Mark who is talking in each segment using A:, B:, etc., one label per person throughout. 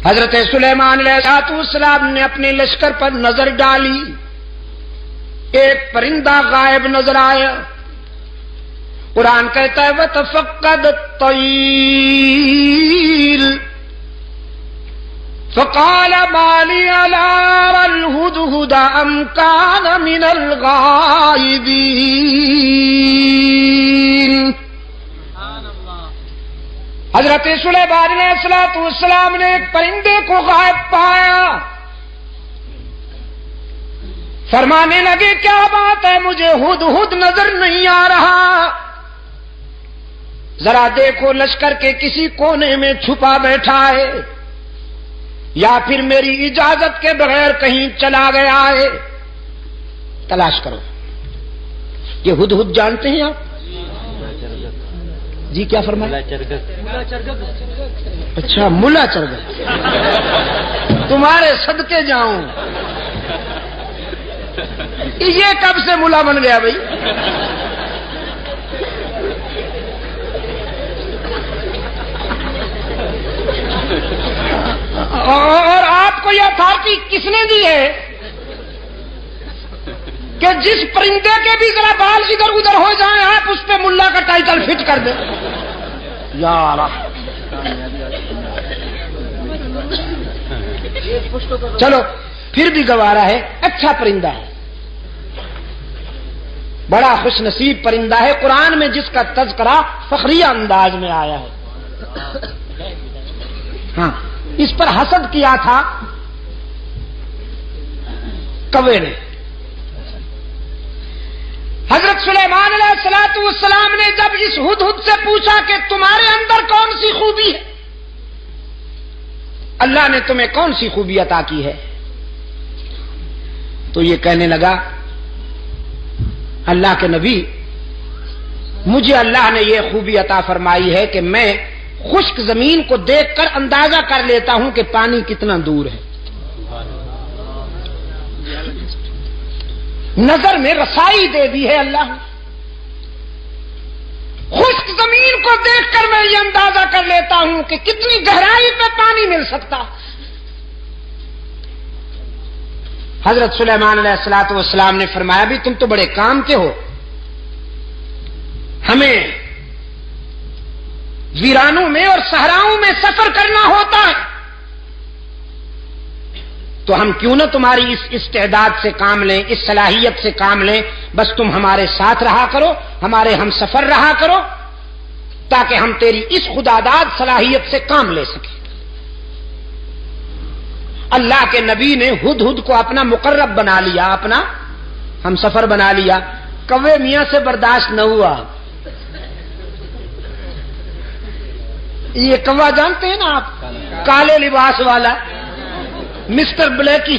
A: حضرت سلیمان علیہ السلام نے اپنے لشکر پر نظر ڈالی، ایک پرندہ غائب نظر آیا۔ قرآن کہتا ہے وَتَفَقَّدَ الطَّيْرَ فَقَالَ مَا لِيَ لَا أَرَى الْهُدْهُدَ أَمْ كَانَ مِنَ الْغَائِبِينَ۔ حضرت سلیمان علیہ السلام نے ایک پرندے کو غائب پایا، فرمانے لگے کیا بات ہے، مجھے ہدہد نظر نہیں آ رہا، ذرا دیکھو لشکر کے کسی کونے میں چھپا بیٹھا ہے یا پھر میری اجازت کے بغیر کہیں چلا گیا ہے، تلاش کرو۔ یہ ہدہد جانتے ہیں آپ؟ جی کیا فرمایا؟ اچھا ملا چرگا، تمہارے صدقے جاؤں، یہ کب سے ملا بن گیا بھائی؟ اور آپ کو یہ اتھارٹی کس نے دی ہے کہ جس پرندے کے بھی ذرا بال ادھر ادھر ہو جائیں آپ اس پہ ملا کا ٹائٹل فٹ کر دیں؟ یار چلو پھر بھی گوارا ہے، اچھا پرندہ ہے، بڑا خوش نصیب پرندہ ہے، قرآن میں جس کا تذکرہ فخریہ انداز میں آیا ہے۔ ہاں اس پر حسد کیا تھا کوے نے۔ حضرت سلیمان علیہ السلام نے جب اس ہدہد سے پوچھا کہ تمہارے اندر کون سی خوبی ہے، اللہ نے تمہیں کون سی خوبی عطا کی ہے، تو یہ کہنے لگا اللہ کے نبی مجھے اللہ نے یہ خوبی عطا فرمائی ہے کہ میں خشک زمین کو دیکھ کر اندازہ کر لیتا ہوں کہ پانی کتنا دور ہے، نظر میں رسائی دے دی ہے اللہ نے، خشک زمین کو دیکھ کر میں یہ اندازہ کر لیتا ہوں کہ کتنی گہرائی پہ پانی مل سکتا۔ حضرت سلیمان علیہ السلام نے فرمایا بھی تم تو بڑے کام کے ہو، ہمیں ویرانوں میں اور صحراؤں میں سفر کرنا ہوتا ہے، تو ہم کیوں نہ تمہاری اس استعداد سے کام لیں، اس صلاحیت سے کام لیں، بس تم ہمارے ساتھ رہا کرو، ہمارے ہم سفر رہا کرو، تاکہ ہم تیری اس خداداد صلاحیت سے کام لے سکیں۔ اللہ کے نبی نے ہدہد کو اپنا مقرب بنا لیا، اپنا ہم سفر بنا لیا، کوے میاں سے برداشت نہ ہوا۔ یہ کوا جانتے ہیں نا آپ، کالے لباس والا مسٹر بلیکی،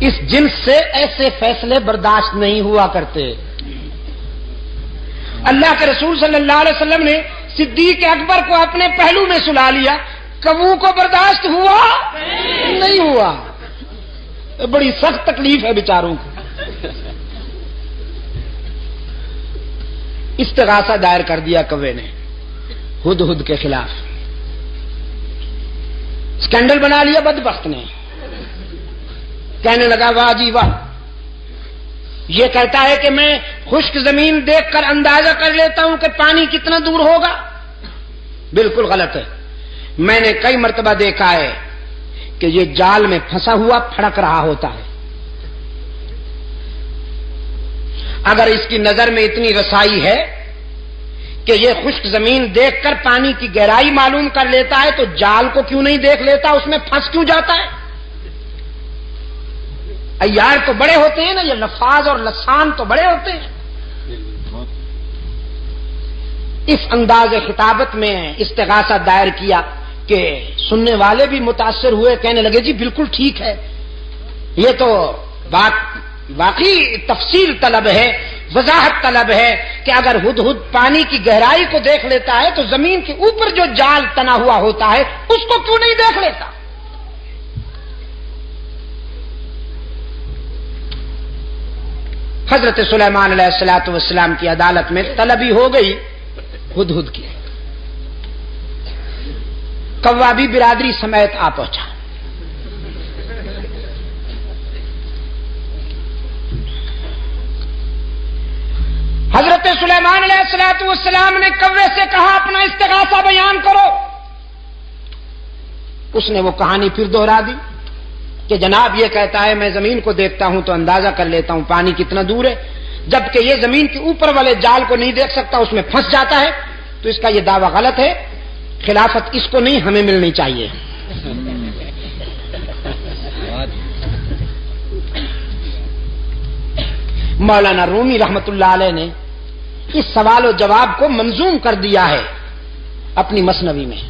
A: اس جنس سے ایسے فیصلے برداشت نہیں ہوا کرتے۔ اللہ کے رسول صلی اللہ علیہ وسلم نے صدیق اکبر کو اپنے پہلو میں سلا لیا، کبو کو برداشت ہوا نہیں ہوا، بڑی سخت تکلیف ہے بیچاروں کو۔ استغاثہ دائر کر دیا کوے نے ہدہد کے خلاف، اسکینڈل بنا لیا بدبخت نے، کہنے لگا واہ جی واہ، یہ کہتا ہے کہ میں خشک زمین دیکھ کر اندازہ کر لیتا ہوں کہ پانی کتنا دور ہوگا، بالکل غلط ہے۔ میں نے کئی مرتبہ دیکھا ہے کہ یہ جال میں پھنسا ہوا پھڑک رہا ہوتا ہے، اگر اس کی نظر میں اتنی رسائی ہے کہ یہ خشک زمین دیکھ کر پانی کی گہرائی معلوم کر لیتا ہے تو جال کو کیوں نہیں دیکھ لیتا، اس میں پھنس کیوں جاتا ہے؟ عیار تو بڑے ہوتے ہیں نا، یہ لفاظ اور لسان تو بڑے ہوتے ہیں۔ اس انداز خطابت میں استغاثہ دائر کیا کہ سننے والے بھی متاثر ہوئے، کہنے لگے جی بالکل ٹھیک ہے، یہ تو بات واقعی تفصیل طلب ہے، وضاحت طلب ہے کہ اگر ہدہد پانی کی گہرائی کو دیکھ لیتا ہے تو زمین کے اوپر جو جال تنا ہوا ہوتا ہے اس کو کیوں نہیں دیکھ لیتا؟ حضرت سلیمان علیہ الصلوۃ والسلام کی عدالت میں طلبی ہو گئی ہدہد کی. کوا بھی برادری سمیت آ پہنچا. حضرت سلیمان علیہ الصلوۃ والسلام نے کوے سے کہا اپنا استغاثہ بیان کرو. اس نے وہ کہانی پھر دوہرا دی کہ جناب یہ کہتا ہے میں زمین کو دیکھتا ہوں تو اندازہ کر لیتا ہوں پانی کتنا دور ہے، جبکہ یہ زمین کے اوپر والے جال کو نہیں دیکھ سکتا، اس میں پھنس جاتا ہے، تو اس کا یہ دعویٰ غلط ہے، خلافت اس کو نہیں ہمیں ملنی چاہیے. مولانا رومی رحمت اللہ علیہ نے اس سوال و جواب کو منظوم کر دیا ہے اپنی مثنوی میں.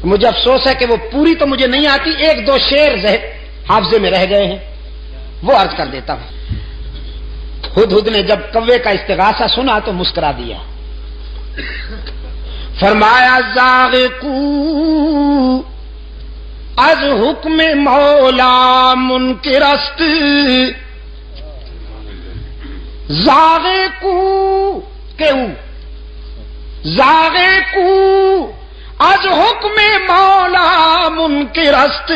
A: مجھے افسوس ہے کہ وہ پوری تو مجھے نہیں آتی، ایک دو شعر حافظے میں رہ گئے ہیں، وہ عرض کر دیتا ہوں. ہدہد نے جب کوے کا استغاثہ سنا تو مسکرا دیا. فرمایا ذاغقو از حکم مولا منکرست، ذاغقو از حکم مولا منکرست،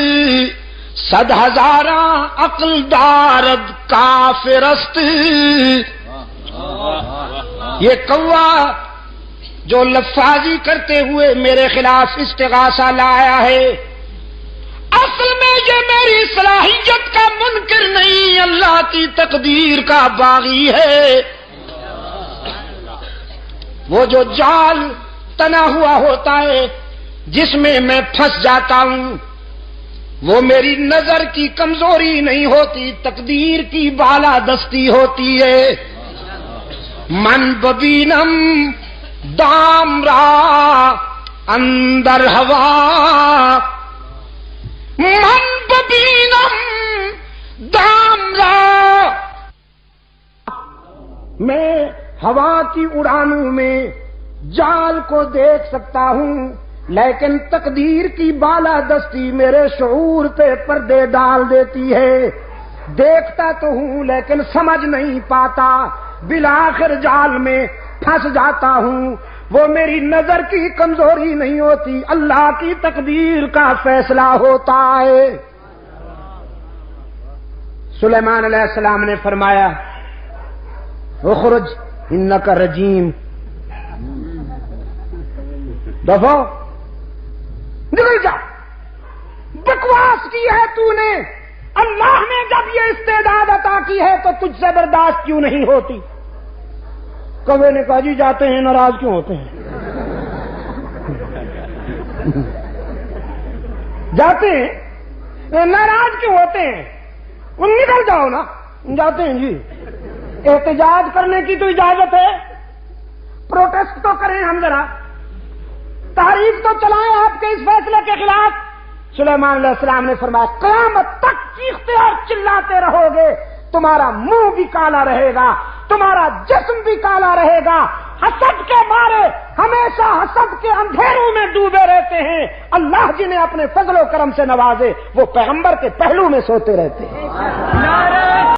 A: صد ہزاراں عقل دارد کافرست. یہ کوا جو لفاظی کرتے ہوئے میرے خلاف استغاثہ لایا ہے، اصل میں یہ میری صلاحیت کا منکر نہیں، اللہ کی تقدیر کا باغی ہے. وہ جو جال تنا ہوا ہوتا ہے جس میں میں پھنس جاتا ہوں، وہ میری نظر کی کمزوری نہیں ہوتی، تقدیر کی بالادستی ہوتی ہے. من ببینم دام را اندر ہوا، من ببینم دام را، میں ہوا کی اڑانوں میں جال کو دیکھ سکتا ہوں، لیکن تقدیر کی بالادستی میرے شعور پہ پردے ڈال دیتی ہے. دیکھتا تو ہوں لیکن سمجھ نہیں پاتا، بالآخر جال میں پھنس جاتا ہوں. وہ میری نظر کی کمزوری نہیں ہوتی، اللہ کی تقدیر کا فیصلہ ہوتا ہے. سلیمان علیہ السلام نے فرمایا اخرج انک رجیم، دفعہ نکل جا، بکواس کی ہے تو نے. اللہ نے جب یہ استعداد عطا کی ہے تو تجھ سے برداشت کیوں نہیں ہوتی؟ کوے نے کہا جی جاتے ہیں، ناراض کیوں ہوتے ہیں؟ جاتے ہیں ناراض کیوں ہوتے ہیں؟ وہ نکل جاؤ نا. جاتے ہیں جی، احتجاج کرنے کی تو اجازت ہے، پروٹیسٹ تو کریں ہم، ذرا تحریک تو چلائیں آپ کے اس فیصلے کے خلاف. سلیمان علیہ السلام نے فرمایا قیامت تک چیختے اور چلاتے رہو گے، تمہارا منہ بھی کالا رہے گا، تمہارا جسم بھی کالا رہے گا. حسد کے مارے ہمیشہ حسد کے اندھیروں میں ڈوبے رہتے ہیں. اللہ جنہیں اپنے فضل و کرم سے نوازے وہ پیغمبر کے پہلو میں سوتے رہتے ہیں.